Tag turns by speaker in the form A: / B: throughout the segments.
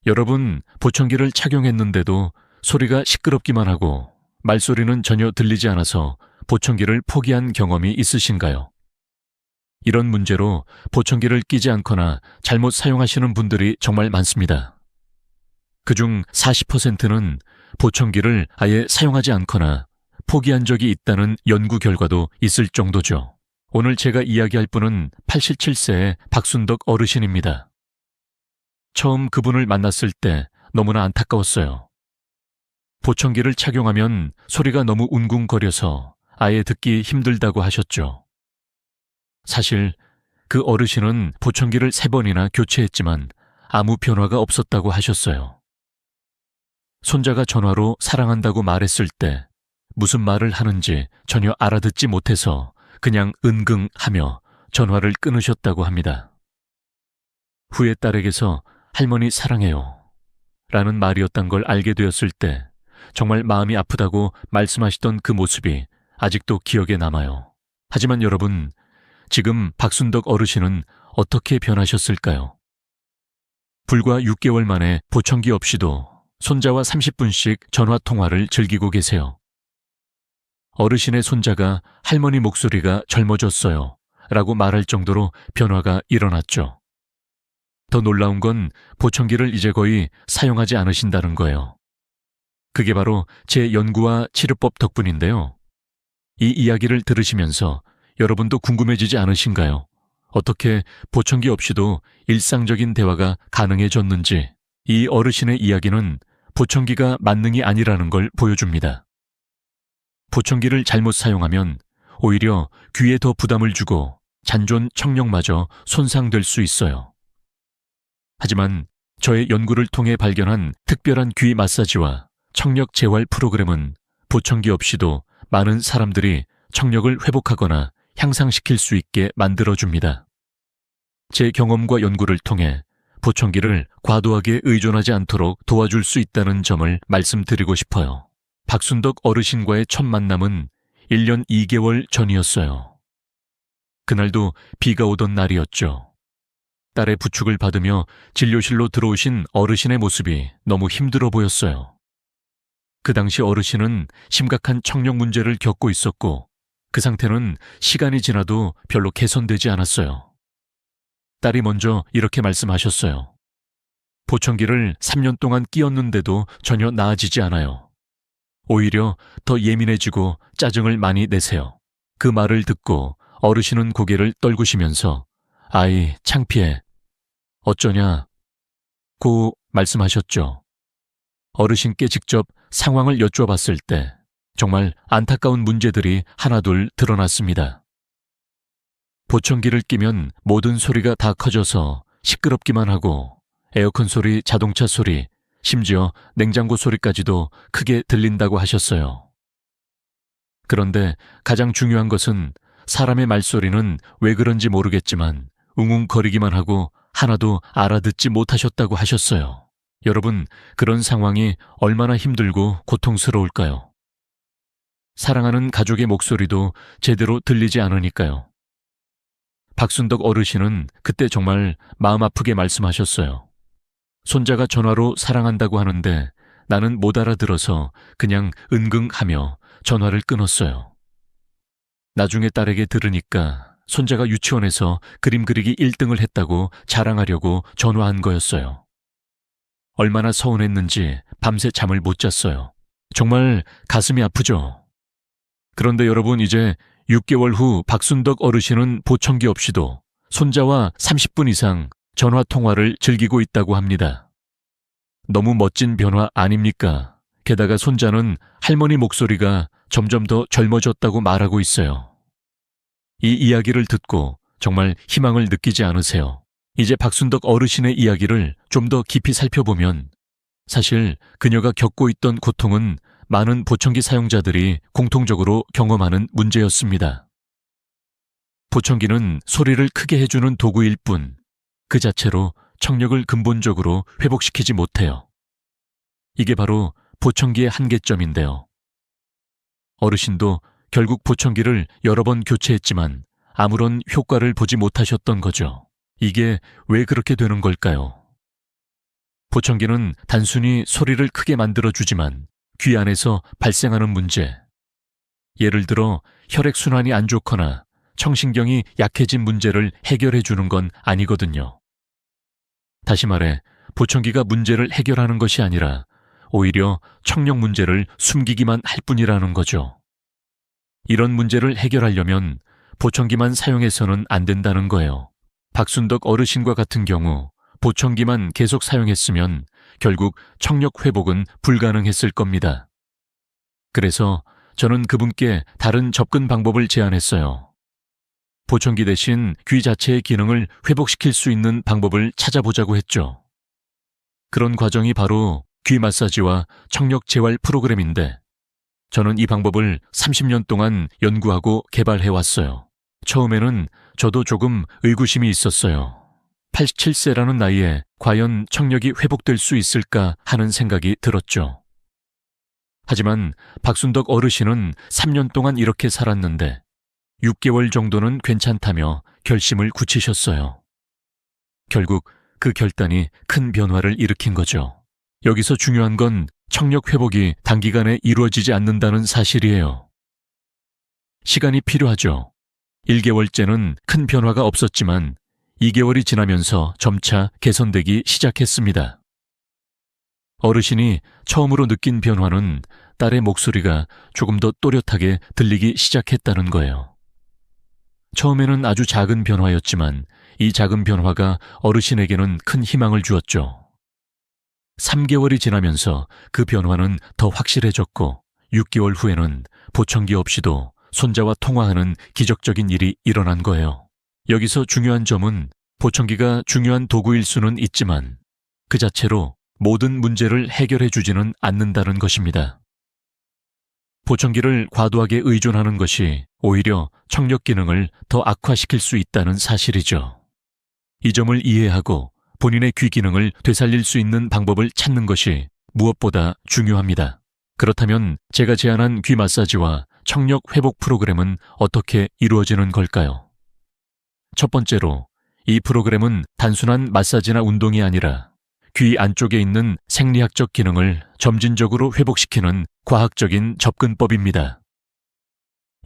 A: 여러분, 보청기를 착용했는데도 소리가 시끄럽기만 하고 말소리는 전혀 들리지 않아서 보청기를 포기한 경험이 있으신가요? 이런 문제로 보청기를 끼지 않거나 잘못 사용하시는 분들이 정말 많습니다. 그중 40%는 보청기를 아예 사용하지 않거나 포기한 적이 있다는 연구 결과도 있을 정도죠. 오늘 제가 이야기할 분은 87세의 박순덕 어르신입니다. 처음 그분을 만났을 때 너무나 안타까웠어요. 보청기를 착용하면 소리가 너무 웅궁거려서 아예 듣기 힘들다고 하셨죠. 사실 그 어르신은 보청기를 3번이나 교체했지만 아무 변화가 없었다고 하셨어요. 손자가 전화로 사랑한다고 말했을 때 무슨 말을 하는지 전혀 알아듣지 못해서 그냥 은긍하며 전화를 끊으셨다고 합니다. 후에 딸에게서 할머니 사랑해요 라는 말이었단 걸 알게 되었을 때 정말 마음이 아프다고 말씀하시던 그 모습이 아직도 기억에 남아요. 하지만 여러분, 지금 박순덕 어르신은 어떻게 변하셨을까요? 불과 6개월 만에 보청기 없이도 손자와 30분씩 전화통화를 즐기고 계세요. 어르신의 손자가 할머니 목소리가 젊어졌어요 라고 말할 정도로 변화가 일어났죠. 더 놀라운 건 보청기를 이제 거의 사용하지 않으신다는 거예요. 그게 바로 제 연구와 치료법 덕분인데요. 이 이야기를 들으시면서 여러분도 궁금해지지 않으신가요? 어떻게 보청기 없이도 일상적인 대화가 가능해졌는지. 이 어르신의 이야기는 보청기가 만능이 아니라는 걸 보여줍니다. 보청기를 잘못 사용하면 오히려 귀에 더 부담을 주고 잔존 청력마저 손상될 수 있어요. 하지만 저의 연구를 통해 발견한 특별한 귀 마사지와 청력 재활 프로그램은 보청기 없이도 많은 사람들이 청력을 회복하거나 향상시킬 수 있게 만들어줍니다. 제 경험과 연구를 통해 보청기를 과도하게 의존하지 않도록 도와줄 수 있다는 점을 말씀드리고 싶어요. 박순덕 어르신과의 첫 만남은 1년 2개월 전이었어요. 그날도 비가 오던 날이었죠. 딸의 부축을 받으며 진료실로 들어오신 어르신의 모습이 너무 힘들어 보였어요. 그 당시 어르신은 심각한 청력 문제를 겪고 있었고 그 상태는 시간이 지나도 별로 개선되지 않았어요. 딸이 먼저 이렇게 말씀하셨어요. 보청기를 3년 동안 끼었는데도 전혀 나아지지 않아요. 오히려 더 예민해지고 짜증을 많이 내세요. 그 말을 듣고 어르신은 고개를 떨구시면서 아이, 창피해. 어쩌냐?고 말씀하셨죠. 어르신께 직접 상황을 여쭤봤을 때 정말 안타까운 문제들이 하나둘 드러났습니다. 보청기를 끼면 모든 소리가 다 커져서 시끄럽기만 하고 에어컨 소리, 자동차 소리, 심지어 냉장고 소리까지도 크게 들린다고 하셨어요. 그런데 가장 중요한 것은 사람의 말소리는 왜 그런지 모르겠지만 웅웅거리기만 하고 하나도 알아듣지 못하셨다고 하셨어요. 여러분, 그런 상황이 얼마나 힘들고 고통스러울까요? 사랑하는 가족의 목소리도 제대로 들리지 않으니까요. 박순덕 어르신은 그때 정말 마음 아프게 말씀하셨어요. 손자가 전화로 사랑한다고 하는데 나는 못 알아들어서 그냥 은긍하며 전화를 끊었어요. 나중에 딸에게 들으니까 손자가 유치원에서 그림 그리기 1등을 했다고 자랑하려고 전화한 거였어요. 얼마나 서운했는지 밤새 잠을 못 잤어요. 정말 가슴이 아프죠. 그런데 여러분, 이제 6개월 후 박순덕 어르신은 보청기 없이도 손자와 30분 이상 전화 통화를 즐기고 있다고 합니다. 너무 멋진 변화 아닙니까? 게다가 손자는 할머니 목소리가 점점 더 젊어졌다고 말하고 있어요. 이 이야기를 듣고 정말 희망을 느끼지 않으세요? 이제 박순덕 어르신의 이야기를 좀 더 깊이 살펴보면 사실 그녀가 겪고 있던 고통은 많은 보청기 사용자들이 공통적으로 경험하는 문제였습니다. 보청기는 소리를 크게 해주는 도구일 뿐 그 자체로 청력을 근본적으로 회복시키지 못해요. 이게 바로 보청기의 한계점인데요. 어르신도 결국 보청기를 여러 번 교체했지만 아무런 효과를 보지 못하셨던 거죠. 이게 왜 그렇게 되는 걸까요? 보청기는 단순히 소리를 크게 만들어주지만 귀 안에서 발생하는 문제, 예를 들어 혈액순환이 안 좋거나 청신경이 약해진 문제를 해결해 주는 건 아니거든요. 다시 말해, 보청기가 문제를 해결하는 것이 아니라 오히려 청력 문제를 숨기기만 할 뿐이라는 거죠. 이런 문제를 해결하려면 보청기만 사용해서는 안 된다는 거예요. 박순덕 어르신과 같은 경우 보청기만 계속 사용했으면 결국 청력 회복은 불가능했을 겁니다. 그래서 저는 그분께 다른 접근 방법을 제안했어요. 보청기 대신 귀 자체의 기능을 회복시킬 수 있는 방법을 찾아보자고 했죠. 그런 과정이 바로 귀 마사지와 청력 재활 프로그램인데, 저는 이 방법을 30년 동안 연구하고 개발해왔어요. 처음에는 저도 조금 의구심이 있었어요. 87세라는 나이에 과연 청력이 회복될 수 있을까 하는 생각이 들었죠. 하지만 박순덕 어르신은 3년 동안 이렇게 살았는데 6개월 정도는 괜찮다며 결심을 굳히셨어요. 결국 그 결단이 큰 변화를 일으킨 거죠. 여기서 중요한 건 청력 회복이 단기간에 이루어지지 않는다는 사실이에요. 시간이 필요하죠. 1개월째는 큰 변화가 없었지만 2개월이 지나면서 점차 개선되기 시작했습니다. 어르신이 처음으로 느낀 변화는 딸의 목소리가 조금 더 또렷하게 들리기 시작했다는 거예요. 처음에는 아주 작은 변화였지만 이 작은 변화가 어르신에게는 큰 희망을 주었죠. 3개월이 지나면서 그 변화는 더 확실해졌고 6개월 후에는 보청기 없이도 손자와 통화하는 기적적인 일이 일어난 거예요. 여기서 중요한 점은 보청기가 중요한 도구일 수는 있지만 그 자체로 모든 문제를 해결해 주지는 않는다는 것입니다. 보청기를 과도하게 의존하는 것이 오히려 청력 기능을 더 악화시킬 수 있다는 사실이죠. 이 점을 이해하고 본인의 귀 기능을 되살릴 수 있는 방법을 찾는 것이 무엇보다 중요합니다. 그렇다면 제가 제안한 귀 마사지와 청력 회복 프로그램은 어떻게 이루어지는 걸까요? 첫 번째로, 이 프로그램은 단순한 마사지나 운동이 아니라 귀 안쪽에 있는 생리학적 기능을 점진적으로 회복시키는 과학적인 접근법입니다.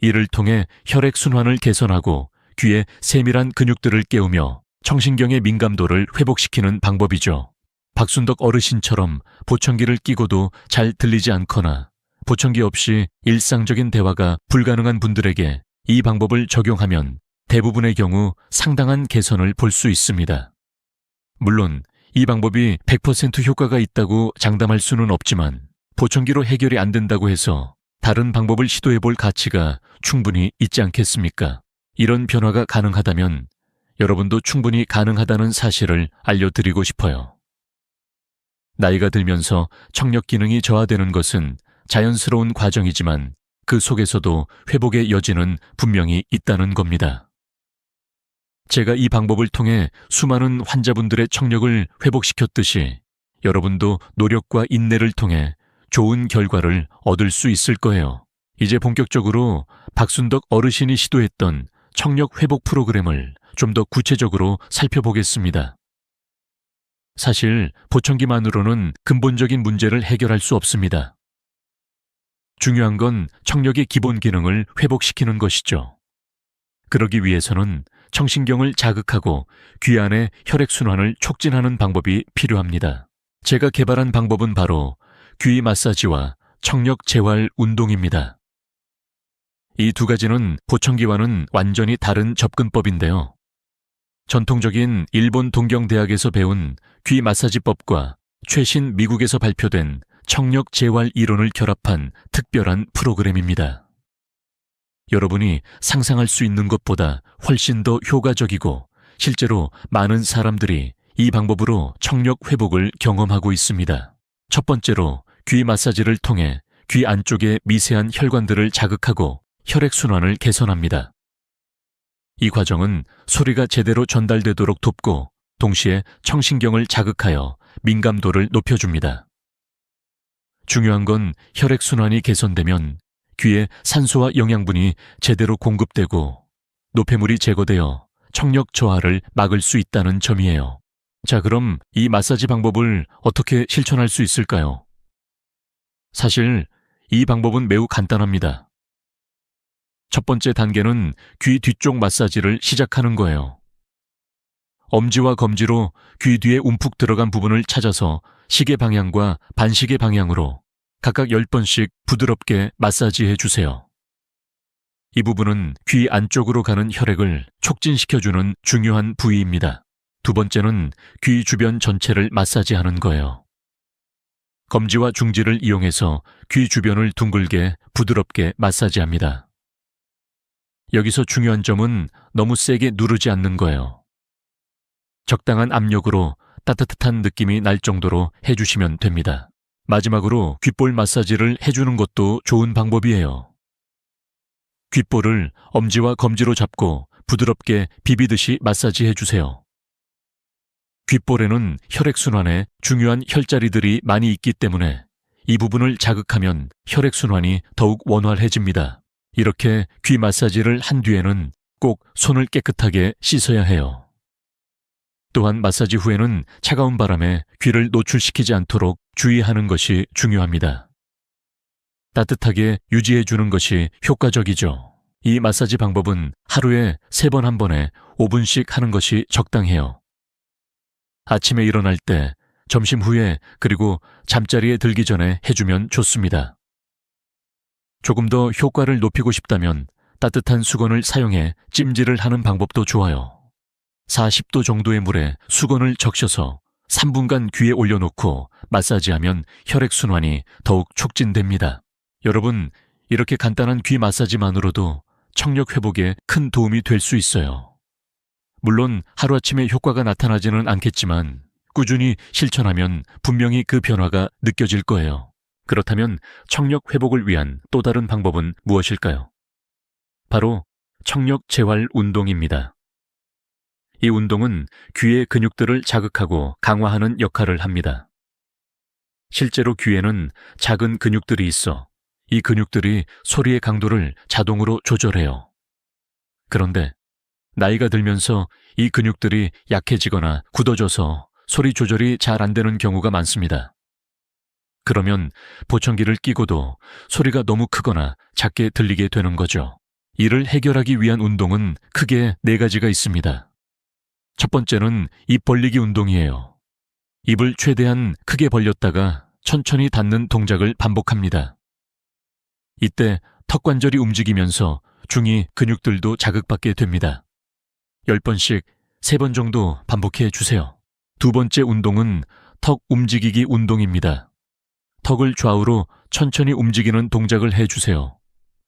A: 이를 통해 혈액순환을 개선하고 귀의 세밀한 근육들을 깨우며 청신경의 민감도를 회복시키는 방법이죠. 박순덕 어르신처럼 보청기를 끼고도 잘 들리지 않거나 보청기 없이 일상적인 대화가 불가능한 분들에게 이 방법을 적용하면 대부분의 경우 상당한 개선을 볼 수 있습니다. 물론 이 방법이 100% 효과가 있다고 장담할 수는 없지만 보청기로 해결이 안 된다고 해서 다른 방법을 시도해 볼 가치가 충분히 있지 않겠습니까? 이런 변화가 가능하다면 여러분도 충분히 가능하다는 사실을 알려드리고 싶어요. 나이가 들면서 청력 기능이 저하되는 것은 자연스러운 과정이지만 그 속에서도 회복의 여지는 분명히 있다는 겁니다. 제가 이 방법을 통해 수많은 환자분들의 청력을 회복시켰듯이 여러분도 노력과 인내를 통해 좋은 결과를 얻을 수 있을 거예요. 이제 본격적으로 박순덕 어르신이 시도했던 청력 회복 프로그램을 좀 더 구체적으로 살펴보겠습니다. 사실 보청기만으로는 근본적인 문제를 해결할 수 없습니다. 중요한 건 청력의 기본 기능을 회복시키는 것이죠. 그러기 위해서는 청신경을 자극하고 귀 안의 혈액순환을 촉진하는 방법이 필요합니다. 제가 개발한 방법은 바로 귀 마사지와 청력 재활 운동입니다. 이 두 가지는 보청기와는 완전히 다른 접근법인데요. 전통적인 일본 동경대학에서 배운 귀 마사지법과 최신 미국에서 발표된 청력 재활 이론을 결합한 특별한 프로그램입니다. 여러분이 상상할 수 있는 것보다 훨씬 더 효과적이고 실제로 많은 사람들이 이 방법으로 청력 회복을 경험하고 있습니다. 첫 번째로 귀 마사지를 통해 귀 안쪽의 미세한 혈관들을 자극하고 혈액순환을 개선합니다. 이 과정은 소리가 제대로 전달되도록 돕고 동시에 청신경을 자극하여 민감도를 높여줍니다. 중요한 건 혈액순환이 개선되면 귀에 산소와 영양분이 제대로 공급되고 노폐물이 제거되어 청력 저하를 막을 수 있다는 점이에요. 자, 그럼 이 마사지 방법을 어떻게 실천할 수 있을까요? 사실 이 방법은 매우 간단합니다. 첫 번째 단계는 귀 뒤쪽 마사지를 시작하는 거예요. 엄지와 검지로 귀 뒤에 움푹 들어간 부분을 찾아서 시계 방향과 반시계 방향으로 각각 10번씩 부드럽게 마사지해 주세요. 이 부분은 귀 안쪽으로 가는 혈액을 촉진시켜주는 중요한 부위입니다. 두 번째는 귀 주변 전체를 마사지하는 거예요. 검지와 중지를 이용해서 귀 주변을 둥글게 부드럽게 마사지합니다. 여기서 중요한 점은 너무 세게 누르지 않는 거예요. 적당한 압력으로 따뜻한 느낌이 날 정도로 해주시면 됩니다. 마지막으로 귓볼 마사지를 해주는 것도 좋은 방법이에요. 귓볼을 엄지와 검지로 잡고 부드럽게 비비듯이 마사지해 주세요. 귓볼에는 혈액순환에 중요한 혈자리들이 많이 있기 때문에 이 부분을 자극하면 혈액순환이 더욱 원활해집니다. 이렇게 귀 마사지를 한 뒤에는 꼭 손을 깨끗하게 씻어야 해요. 또한 마사지 후에는 차가운 바람에 귀를 노출시키지 않도록 주의하는 것이 중요합니다. 따뜻하게 유지해 주는 것이 효과적이죠. 이 마사지 방법은 하루에 3번 한 번에 5분씩 하는 것이 적당해요. 아침에 일어날 때, 점심 후에, 그리고 잠자리에 들기 전에 해주면 좋습니다. 조금 더 효과를 높이고 싶다면 따뜻한 수건을 사용해 찜질을 하는 방법도 좋아요. 40도 정도의 물에 수건을 적셔서 3분간 귀에 올려놓고 마사지하면 혈액순환이 더욱 촉진됩니다. 여러분, 이렇게 간단한 귀 마사지만으로도 청력 회복에 큰 도움이 될 수 있어요. 물론 하루아침에 효과가 나타나지는 않겠지만 꾸준히 실천하면 분명히 그 변화가 느껴질 거예요. 그렇다면 청력 회복을 위한 또 다른 방법은 무엇일까요? 바로 청력 재활 운동입니다. 이 운동은 귀의 근육들을 자극하고 강화하는 역할을 합니다. 실제로 귀에는 작은 근육들이 있어 이 근육들이 소리의 강도를 자동으로 조절해요. 그런데 나이가 들면서 이 근육들이 약해지거나 굳어져서 소리 조절이 잘 안 되는 경우가 많습니다. 그러면 보청기를 끼고도 소리가 너무 크거나 작게 들리게 되는 거죠. 이를 해결하기 위한 운동은 크게 4가지가 있습니다. 첫 번째는 입 벌리기 운동이에요. 입을 최대한 크게 벌렸다가 천천히 닫는 동작을 반복합니다. 이때 턱관절이 움직이면서 중이 근육들도 자극받게 됩니다. 10번씩 3번 정도 반복해 주세요. 두 번째 운동은 턱 움직이기 운동입니다. 턱을 좌우로 천천히 움직이는 동작을 해주세요.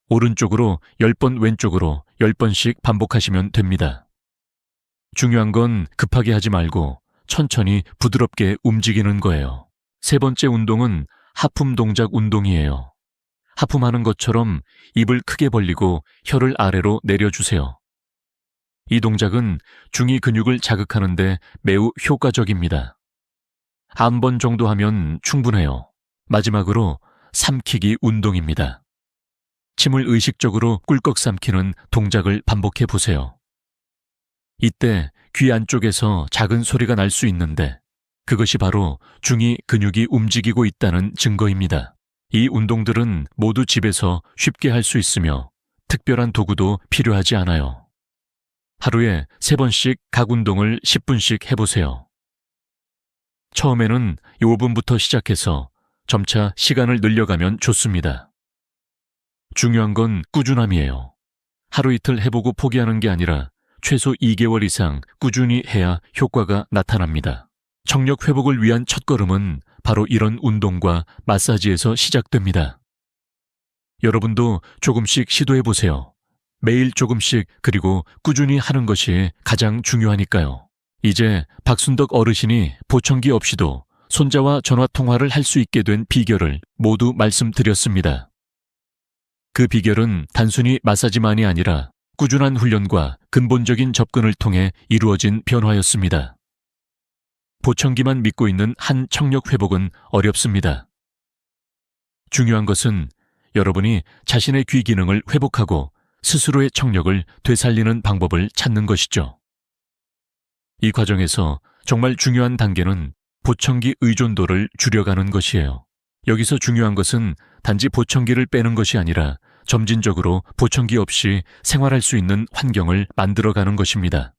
A: 오른쪽으로 10번, 왼쪽으로 10번씩 반복하시면 됩니다. 중요한 건 급하게 하지 말고 천천히 부드럽게 움직이는 거예요. 세 번째 운동은 하품 동작 운동이에요. 하품하는 것처럼 입을 크게 벌리고 혀를 아래로 내려주세요. 이 동작은 중이 근육을 자극하는데 매우 효과적입니다. 1번 정도 하면 충분해요. 마지막으로 삼키기 운동입니다. 침을 의식적으로 꿀꺽 삼키는 동작을 반복해 보세요. 이때 귀 안쪽에서 작은 소리가 날 수 있는데 그것이 바로 중이 근육이 움직이고 있다는 증거입니다. 이 운동들은 모두 집에서 쉽게 할 수 있으며 특별한 도구도 필요하지 않아요. 하루에 3번씩 각 운동을 10분씩 해보세요. 처음에는 5분부터 시작해서 점차 시간을 늘려가면 좋습니다. 중요한 건 꾸준함이에요. 하루 이틀 해보고 포기하는 게 아니라 최소 2개월 이상 꾸준히 해야 효과가 나타납니다. 청력 회복을 위한 첫걸음은 바로 이런 운동과 마사지에서 시작됩니다. 여러분도 조금씩 시도해보세요. 매일 조금씩 그리고 꾸준히 하는 것이 가장 중요하니까요. 이제 박순덕 어르신이 보청기 없이도 손자와 전화통화를 할 수 있게 된 비결을 모두 말씀드렸습니다. 그 비결은 단순히 마사지만이 아니라 꾸준한 훈련과 근본적인 접근을 통해 이루어진 변화였습니다. 보청기만 믿고 있는 한 청력 회복은 어렵습니다. 중요한 것은 여러분이 자신의 귀 기능을 회복하고 스스로의 청력을 되살리는 방법을 찾는 것이죠. 이 과정에서 정말 중요한 단계는 보청기 의존도를 줄여가는 것이에요. 여기서 중요한 것은 단지 보청기를 빼는 것이 아니라 점진적으로 보청기 없이 생활할 수 있는 환경을 만들어가는 것입니다.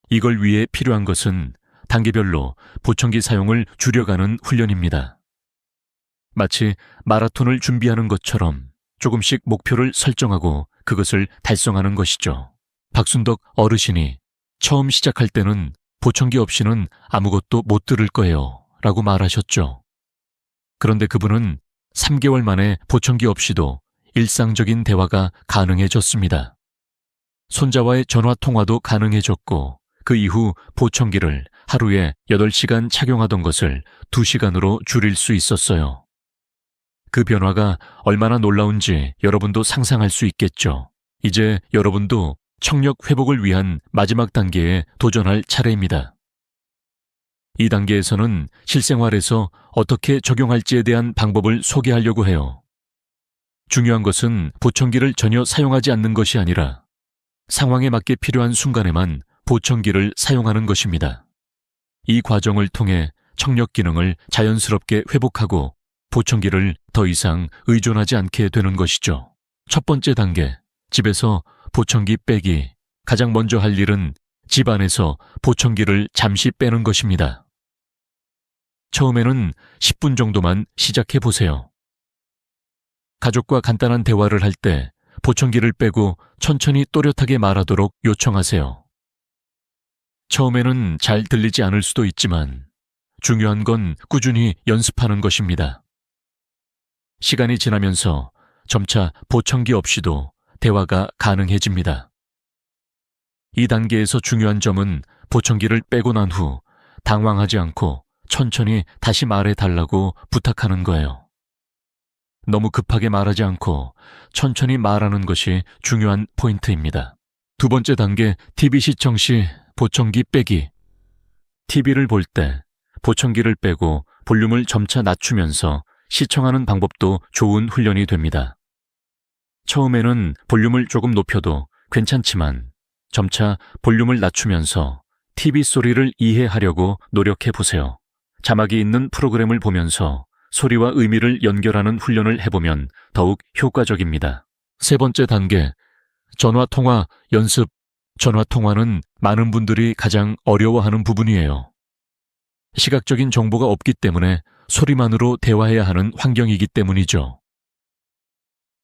A: 이걸 위해 필요한 것은 단계별로 보청기 사용을 줄여가는 훈련입니다. 마치 마라톤을 준비하는 것처럼 조금씩 목표를 설정하고 그것을 달성하는 것이죠. 박순덕 어르신이 처음 시작할 때는 보청기 없이는 아무것도 못 들을 거예요 라고 말하셨죠. 그런데 그분은 3개월 만에 보청기 없이도 일상적인 대화가 가능해졌습니다. 손자와의 전화 통화도 가능해졌고 그 이후 보청기를 하루에 8시간 착용하던 것을 2시간으로 줄일 수 있었어요. 그 변화가 얼마나 놀라운지 여러분도 상상할 수 있겠죠. 이제 여러분도 청력 회복을 위한 마지막 단계에 도전할 차례입니다. 이 단계에서는 실생활에서 어떻게 적용할지에 대한 방법을 소개하려고 해요. 중요한 것은 보청기를 전혀 사용하지 않는 것이 아니라 상황에 맞게 필요한 순간에만 보청기를 사용하는 것입니다. 이 과정을 통해 청력 기능을 자연스럽게 회복하고 보청기를 더 이상 의존하지 않게 되는 것이죠. 첫 번째 단계, 집에서 보청기 빼기. 가장 먼저 할 일은 집 안에서 보청기를 잠시 빼는 것입니다. 처음에는 10분 정도만 시작해 보세요. 가족과 간단한 대화를 할 때 보청기를 빼고 천천히 또렷하게 말하도록 요청하세요. 처음에는 잘 들리지 않을 수도 있지만 중요한 건 꾸준히 연습하는 것입니다. 시간이 지나면서 점차 보청기 없이도 대화가 가능해집니다. 이 단계에서 중요한 점은 보청기를 빼고 난 후 당황하지 않고 천천히 다시 말해달라고 부탁하는 거예요. 너무 급하게 말하지 않고 천천히 말하는 것이 중요한 포인트입니다. 두 번째 단계, TV 시청 시 보청기 빼기. TV를 볼 때 보청기를 빼고 볼륨을 점차 낮추면서 시청하는 방법도 좋은 훈련이 됩니다. 처음에는 볼륨을 조금 높여도 괜찮지만 점차 볼륨을 낮추면서 TV 소리를 이해하려고 노력해 보세요. 자막이 있는 프로그램을 보면서 소리와 의미를 연결하는 훈련을 해보면 더욱 효과적입니다. 세 번째 단계, 전화통화 연습. 전화통화는 많은 분들이 가장 어려워하는 부분이에요. 시각적인 정보가 없기 때문에 소리만으로 대화해야 하는 환경이기 때문이죠.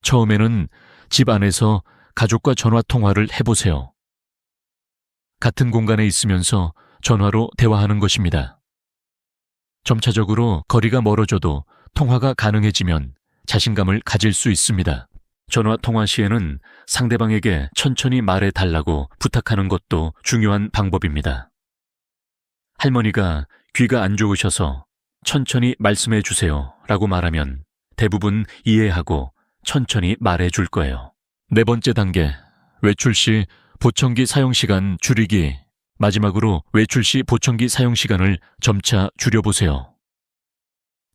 A: 처음에는 집 안에서 가족과 전화통화를 해보세요. 같은 공간에 있으면서 전화로 대화하는 것입니다. 점차적으로 거리가 멀어져도 통화가 가능해지면 자신감을 가질 수 있습니다. 전화 통화 시에는 상대방에게 천천히 말해달라고 부탁하는 것도 중요한 방법입니다. 할머니가 귀가 안 좋으셔서 천천히 말씀해 주세요 라고 말하면 대부분 이해하고 천천히 말해 줄 거예요. 네 번째 단계, 외출 시 보청기 사용 시간 줄이기. 마지막으로 외출 시 보청기 사용 시간을 점차 줄여보세요.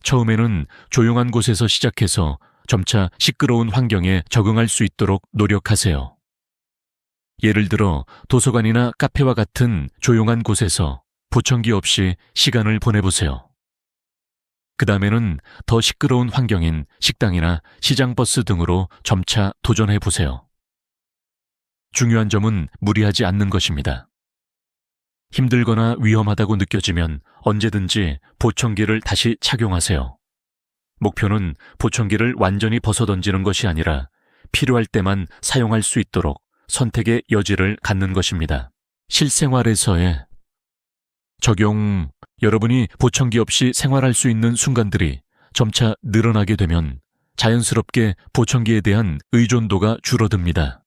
A: 처음에는 조용한 곳에서 시작해서 점차 시끄러운 환경에 적응할 수 있도록 노력하세요. 예를 들어 도서관이나 카페와 같은 조용한 곳에서 보청기 없이 시간을 보내보세요. 그 다음에는 더 시끄러운 환경인 식당이나 시장버스 등으로 점차 도전해보세요. 중요한 점은 무리하지 않는 것입니다. 힘들거나 위험하다고 느껴지면 언제든지 보청기를 다시 착용하세요. 목표는 보청기를 완전히 벗어던지는 것이 아니라 필요할 때만 사용할 수 있도록 선택의 여지를 갖는 것입니다. 실생활에서의 적용. 여러분이 보청기 없이 생활할 수 있는 순간들이 점차 늘어나게 되면 자연스럽게 보청기에 대한 의존도가 줄어듭니다.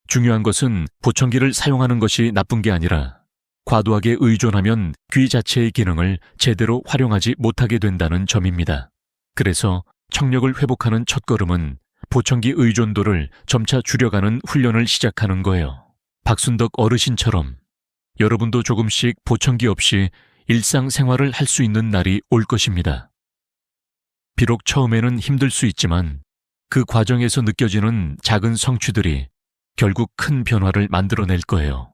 A: 중요한 것은 보청기를 사용하는 것이 나쁜 게 아니라 과도하게 의존하면 귀 자체의 기능을 제대로 활용하지 못하게 된다는 점입니다. 그래서 청력을 회복하는 첫걸음은 보청기 의존도를 점차 줄여가는 훈련을 시작하는 거예요. 박순덕 어르신처럼 여러분도 조금씩 보청기 없이 일상생활을 할 수 있는 날이 올 것입니다. 비록 처음에는 힘들 수 있지만 그 과정에서 느껴지는 작은 성취들이 결국 큰 변화를 만들어낼 거예요.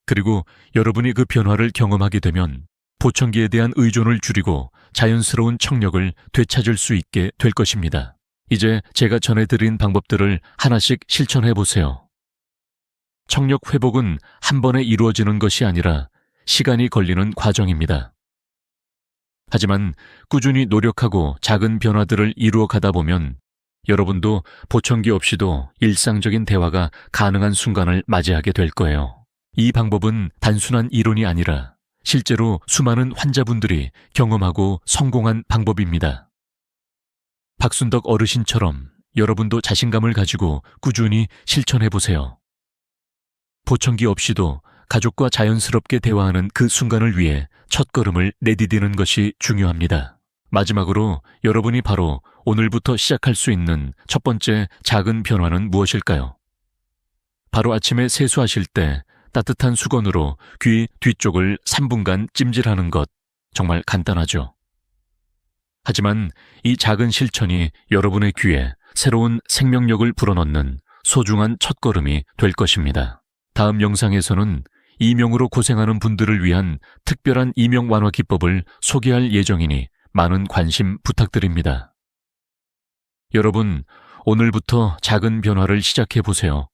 A: 그리고 여러분이 그 변화를 경험하게 되면 보청기에 대한 의존을 줄이고 자연스러운 청력을 되찾을 수 있게 될 것입니다. 이제 제가 전해드린 방법들을 하나씩 실천해 보세요. 청력 회복은 한 번에 이루어지는 것이 아니라 시간이 걸리는 과정입니다. 하지만 꾸준히 노력하고 작은 변화들을 이루어 가다 보면 여러분도 보청기 없이도 일상적인 대화가 가능한 순간을 맞이하게 될 거예요. 이 방법은 단순한 이론이 아니라 실제로 수많은 환자분들이 경험하고 성공한 방법입니다. 박순덕 어르신처럼 여러분도 자신감을 가지고 꾸준히 실천해 보세요. 보청기 없이도 가족과 자연스럽게 대화하는 그 순간을 위해 첫걸음을 내디디는 것이 중요합니다. 마지막으로 여러분이 바로 오늘부터 시작할 수 있는 첫 번째 작은 변화는 무엇일까요? 바로 아침에 세수하실 때 따뜻한 수건으로 귀 뒤쪽을 3분간 찜질하는 것, 정말 간단하죠. 하지만 이 작은 실천이 여러분의 귀에 새로운 생명력을 불어넣는 소중한 첫걸음이 될 것입니다. 다음 영상에서는 이명으로 고생하는 분들을 위한 특별한 이명 완화 기법을 소개할 예정이니 많은 관심 부탁드립니다. 여러분, 오늘부터 작은 변화를 시작해 보세요.